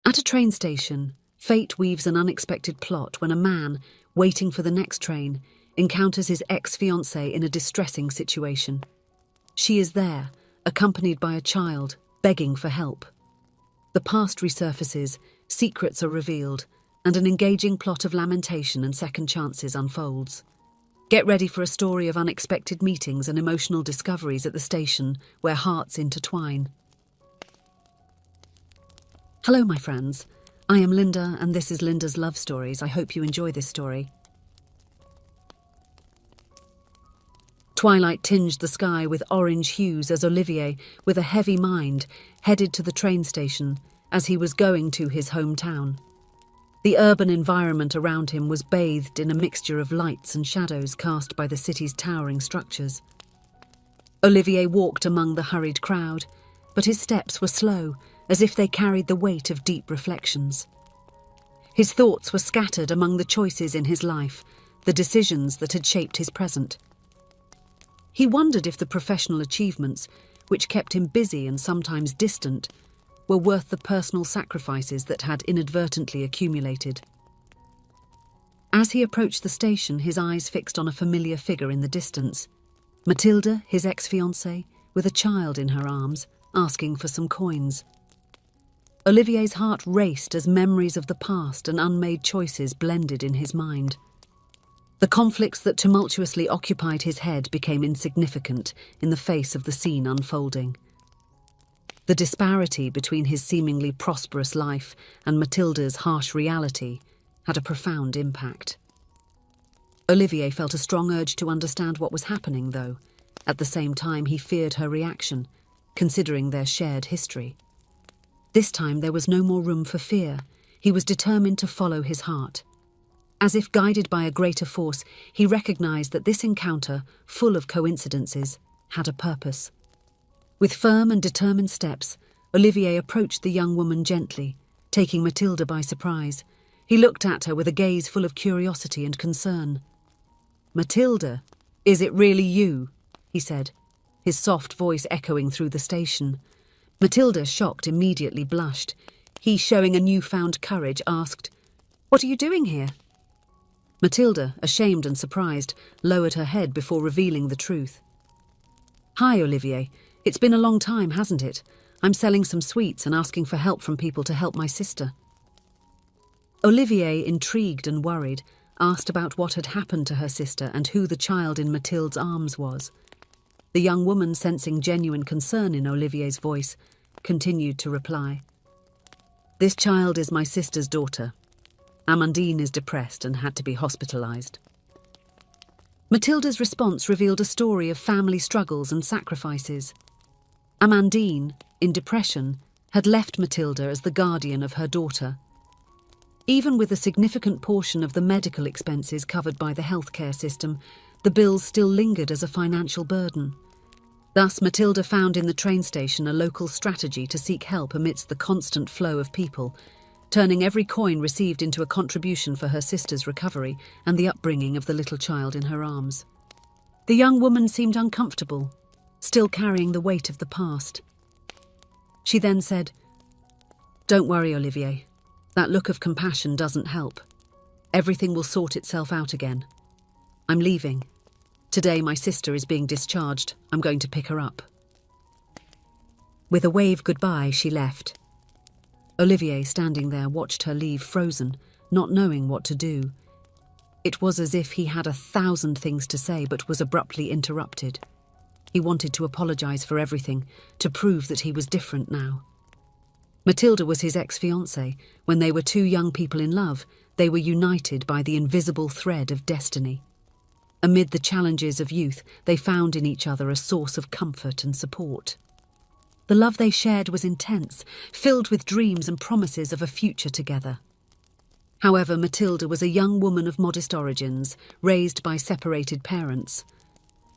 At a train station, fate weaves an unexpected plot when a man, waiting for the next train, encounters his ex-fiancée in a distressing situation. She is there, accompanied by a child, begging for help. The past resurfaces, secrets are revealed, and an engaging plot of lamentation and second chances unfolds. Get ready for a story of unexpected meetings and emotional discoveries at the station where hearts intertwine. Hello, my friends. I am Linda, and this is Linda's Love Stories. I hope you enjoy this story. Twilight tinged the sky with orange hues as Olivier, with a heavy mind, headed to the train station as he was going to his hometown. The urban environment around him was bathed in a mixture of lights and shadows cast by the city's towering structures. Olivier walked among the hurried crowd, but his steps were slow, as if they carried the weight of deep reflections. His thoughts were scattered among the choices in his life, the decisions that had shaped his present. He wondered if the professional achievements, which kept him busy and sometimes distant, were worth the personal sacrifices that had inadvertently accumulated. As he approached the station, his eyes fixed on a familiar figure in the distance. Mathilde, his ex-fiancée, with a child in her arms, asking for some coins. Olivier's heart raced as memories of the past and unmade choices blended in his mind. The conflicts that tumultuously occupied his head became insignificant in the face of the scene unfolding. The disparity between his seemingly prosperous life and Mathilde's harsh reality had a profound impact. Olivier felt a strong urge to understand what was happening, though. At the same time, he feared her reaction, considering their shared history. This time there was no more room for fear. He was determined to follow his heart. As if guided by a greater force, he recognized that this encounter, full of coincidences, had a purpose. With firm and determined steps, Olivier approached the young woman gently, taking Mathilde by surprise. He looked at her with a gaze full of curiosity and concern. "Mathilde, is it really you?" he said, his soft voice echoing through the station. Mathilde, shocked, immediately blushed. He, showing a newfound courage, asked, "What are you doing here?" Mathilde, ashamed and surprised, lowered her head before revealing the truth. "Hi, Olivier. It's been a long time, hasn't it? I'm selling some sweets and asking for help from people to help my sister." Olivier, intrigued and worried, asked about what had happened to her sister and who the child in Mathilde's arms was. The young woman, sensing genuine concern in Olivier's voice, continued to reply. "This child is my sister's daughter. Amandine is depressed and had to be hospitalized." Mathilde's response revealed a story of family struggles and sacrifices. Amandine, in depression, had left Mathilde as the guardian of her daughter. Even with a significant portion of the medical expenses covered by the healthcare system, the bills still lingered as a financial burden. Thus, Mathilde found in the train station a local strategy to seek help amidst the constant flow of people, turning every coin received into a contribution for her sister's recovery and the upbringing of the little child in her arms. The young woman seemed uncomfortable, still carrying the weight of the past. She then said, "Don't worry, Olivier. That look of compassion doesn't help. Everything will sort itself out again. I'm leaving. Today my sister is being discharged. I'm going to pick her up." With a wave goodbye, she left. Olivier, standing there, watched her leave, frozen, not knowing what to do. It was as if he had 1,000 things to say but was abruptly interrupted. He wanted to apologize for everything, to prove that he was different now. Mathilde was his ex-fiancée. When they were two young people in love, they were united by the invisible thread of destiny. Amid the challenges of youth, they found in each other a source of comfort and support. The love they shared was intense, filled with dreams and promises of a future together. However, Mathilde was a young woman of modest origins, raised by separated parents.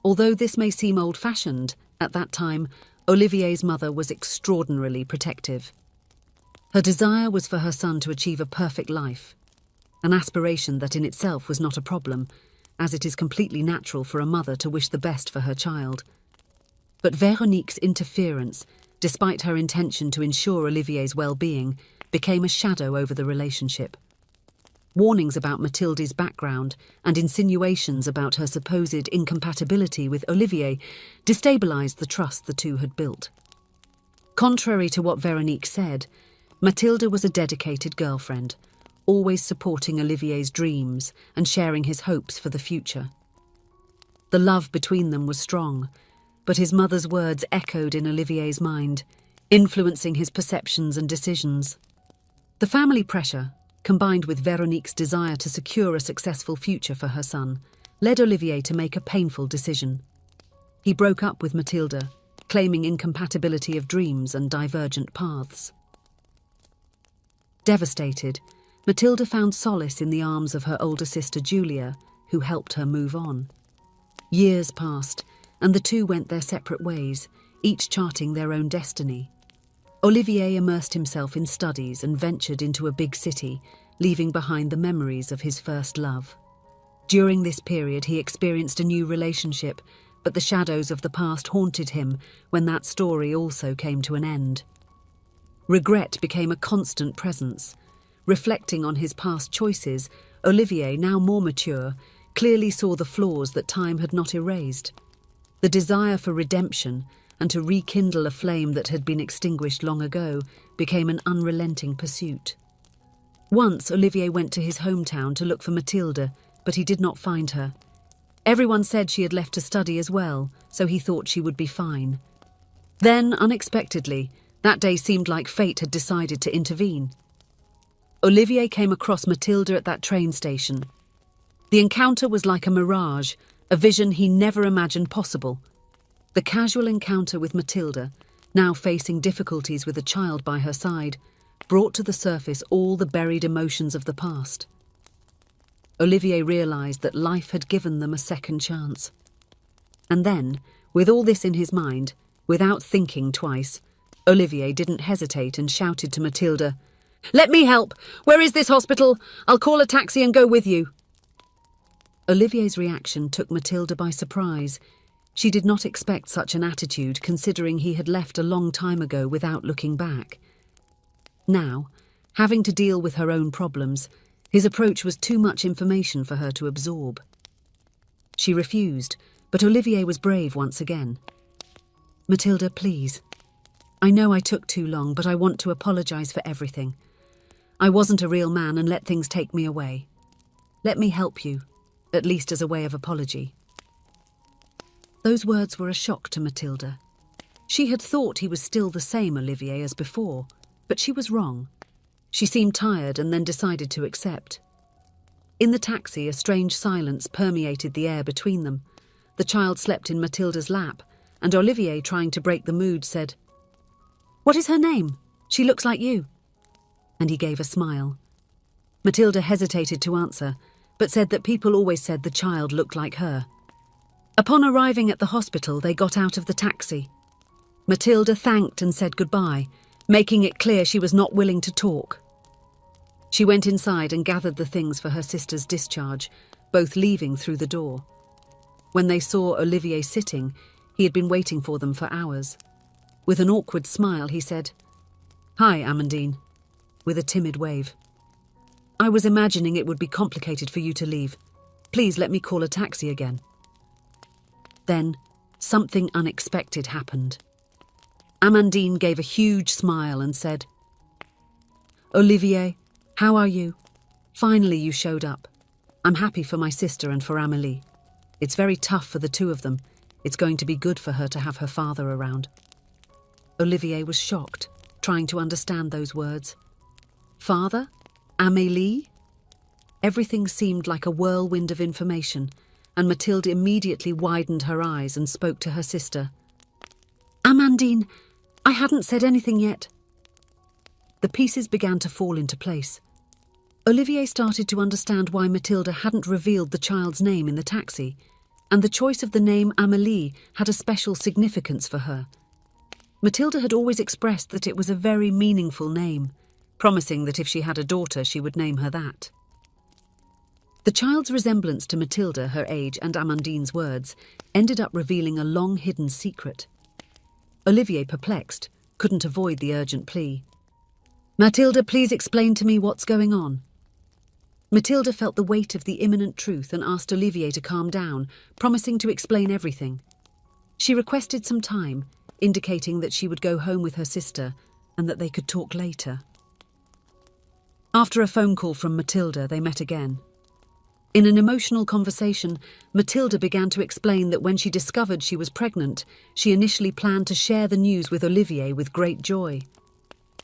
Although this may seem old-fashioned, at that time, Olivier's mother was extraordinarily protective. Her desire was for her son to achieve a perfect life, an aspiration that in itself was not a problem, as it is completely natural for a mother to wish the best for her child. But Véronique's interference, despite her intention to ensure Olivier's well-being, became a shadow over the relationship. Warnings about Mathilde's background and insinuations about her supposed incompatibility with Olivier destabilized the trust the two had built. Contrary to what Veronique said, Mathilde was a dedicated girlfriend, always supporting Olivier's dreams and sharing his hopes for the future. The love between them was strong, but his mother's words echoed in Olivier's mind, influencing his perceptions and decisions. The family pressure, combined with Veronique's desire to secure a successful future for her son, led Olivier to make a painful decision. He broke up with Mathilde, claiming incompatibility of dreams and divergent paths. Devastated, Mathilde found solace in the arms of her older sister Julia, who helped her move on. Years passed, and the two went their separate ways, each charting their own destiny. Olivier immersed himself in studies and ventured into a big city, leaving behind the memories of his first love. During this period, he experienced a new relationship, but the shadows of the past haunted him when that story also came to an end. Regret became a constant presence. Reflecting on his past choices, Olivier, now more mature, clearly saw the flaws that time had not erased. The desire for redemption and to rekindle a flame that had been extinguished long ago became an unrelenting pursuit. Once, Olivier went to his hometown to look for Mathilde, but he did not find her. Everyone said she had left to study as well, so he thought she would be fine. Then, unexpectedly, that day seemed like fate had decided to intervene. Olivier came across Mathilde at that train station. The encounter was like a mirage, a vision he never imagined possible. The casual encounter with Mathilde, now facing difficulties with a child by her side, brought to the surface all the buried emotions of the past. Olivier realized that life had given them a second chance. And then, with all this in his mind, without thinking twice, Olivier didn't hesitate and shouted to Mathilde, "Let me help! Where is this hospital? I'll call a taxi and go with you." Olivier's reaction took Mathilde by surprise. She did not expect such an attitude, considering he had left a long time ago without looking back. Now, having to deal with her own problems, his approach was too much information for her to absorb. She refused, but Olivier was brave once again. "Mathilde, please. I know I took too long, but I want to apologize for everything. I wasn't a real man and let things take me away. Let me help you, at least as a way of apology." Those words were a shock to Mathilde. She had thought he was still the same Olivier as before, but she was wrong. She seemed tired and then decided to accept. In the taxi, a strange silence permeated the air between them. The child slept in Mathilde's lap, and Olivier, trying to break the mood, said, "What is her name? She looks like you." And he gave a smile. Mathilde hesitated to answer, but said that people always said the child looked like her. Upon arriving at the hospital, they got out of the taxi. Mathilde thanked and said goodbye, making it clear she was not willing to talk. She went inside and gathered the things for her sister's discharge, both leaving through the door. When they saw Olivier sitting, he had been waiting for them for hours. With an awkward smile, he said, "Hi, Amandine," with a timid wave. "I was imagining it would be complicated for you to leave. Please let me call a taxi again." Then, something unexpected happened. Amandine gave a huge smile and said, "Olivier, how are you? Finally you showed up. I'm happy for my sister and for Amélie. It's very tough for the two of them. It's going to be good for her to have her father around." Olivier was shocked, trying to understand those words. Father? Amélie? Everything seemed like a whirlwind of information, and Mathilde immediately widened her eyes and spoke to her sister. "Amandine, I hadn't said anything yet." The pieces began to fall into place. Olivier started to understand why Mathilde hadn't revealed the child's name in the taxi, and the choice of the name Amélie had a special significance for her. Mathilde had always expressed that it was a very meaningful name, promising that if she had a daughter, she would name her that. The child's resemblance to Mathilde, her age, and Amandine's words ended up revealing a long-hidden secret. Olivier, perplexed, couldn't avoid the urgent plea. Matilda, please explain to me what's going on. Matilda felt the weight of the imminent truth and asked Olivier to calm down, promising to explain everything. She requested some time, indicating that she would go home with her sister and that they could talk later. After a phone call from Matilda, they met again. In an emotional conversation, Matilda began to explain that when she discovered she was pregnant, she initially planned to share the news with Olivier with great joy.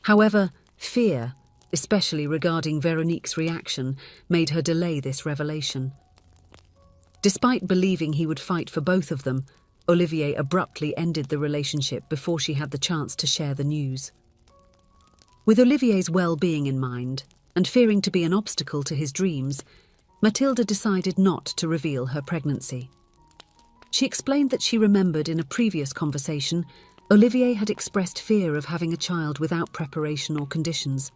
However, fear, especially regarding Veronique's reaction, made her delay this revelation. Despite believing he would fight for both of them, Olivier abruptly ended the relationship before she had the chance to share the news. With Olivier's well-being in mind, and fearing to be an obstacle to his dreams, Matilda decided not to reveal her pregnancy. She explained that she remembered in a previous conversation, Olivier had expressed fear of having a child without preparation or conditions.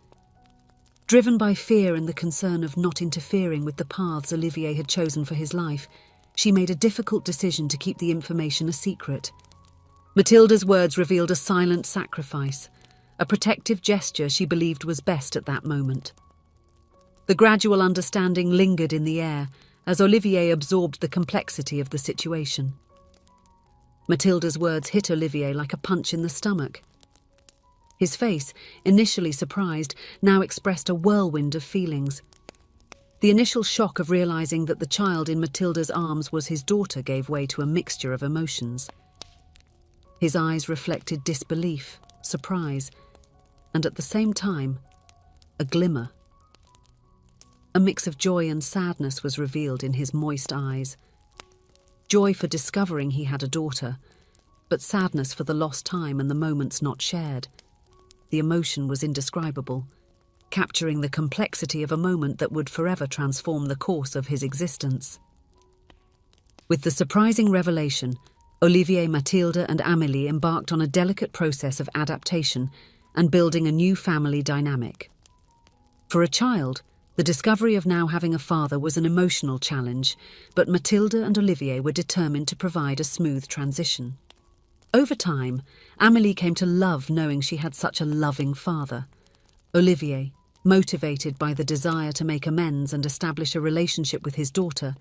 Driven by fear and the concern of not interfering with the paths Olivier had chosen for his life, she made a difficult decision to keep the information a secret. Matilda's words revealed a silent sacrifice, a protective gesture she believed was best at that moment. The gradual understanding lingered in the air as Olivier absorbed the complexity of the situation. Matilda's words hit Olivier like a punch in the stomach. His face, initially surprised, now expressed a whirlwind of feelings. The initial shock of realizing that the child in Matilda's arms was his daughter gave way to a mixture of emotions. His eyes reflected disbelief, surprise, and at the same time, a glimmer. A mix of joy and sadness was revealed in his moist eyes. Joy for discovering he had a daughter, but sadness for the lost time and the moments not shared. The emotion was indescribable, capturing the complexity of a moment that would forever transform the course of his existence. With the surprising revelation, Olivier, Mathilde and Amélie embarked on a delicate process of adaptation and building a new family dynamic. For a child, the discovery of now having a father was an emotional challenge, but Mathilde and Olivier were determined to provide a smooth transition. Over time, Amélie came to love knowing she had such a loving father. Olivier, motivated by the desire to make amends and establish a relationship with his daughter,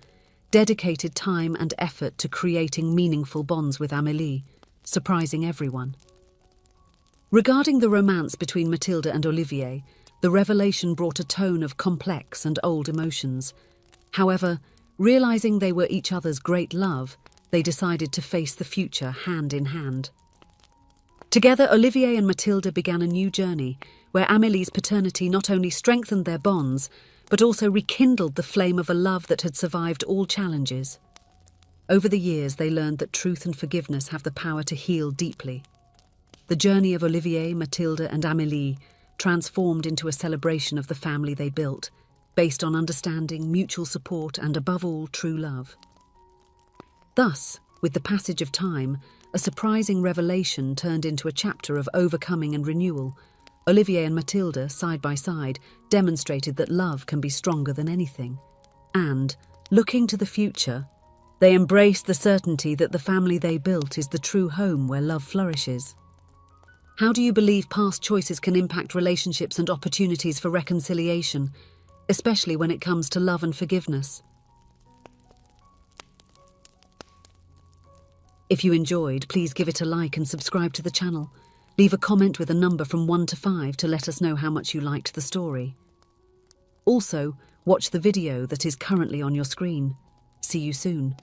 dedicated time and effort to creating meaningful bonds with Amélie, surprising everyone. Regarding the romance between Mathilde and Olivier, the revelation brought a tone of complex and old emotions. However, realizing they were each other's great love, they decided to face the future hand in hand. Together, Olivier and Mathilde began a new journey, where Amélie's paternity not only strengthened their bonds, but also rekindled the flame of a love that had survived all challenges. Over the years, they learned that truth and forgiveness have the power to heal deeply. The journey of Olivier, Mathilde and Amélie transformed into a celebration of the family they built, based on understanding, mutual support and, above all, true love. Thus, with the passage of time, a surprising revelation turned into a chapter of overcoming and renewal. Olivier and Mathilde, side by side, demonstrated that love can be stronger than anything. And, looking to the future, they embraced the certainty that the family they built is the true home where love flourishes. How do you believe past choices can impact relationships and opportunities for reconciliation, especially when it comes to love and forgiveness? If you enjoyed, please give it a like and subscribe to the channel. Leave a comment with a number from 1 to 5 to let us know how much you liked the story. Also, watch the video that is currently on your screen. See you soon.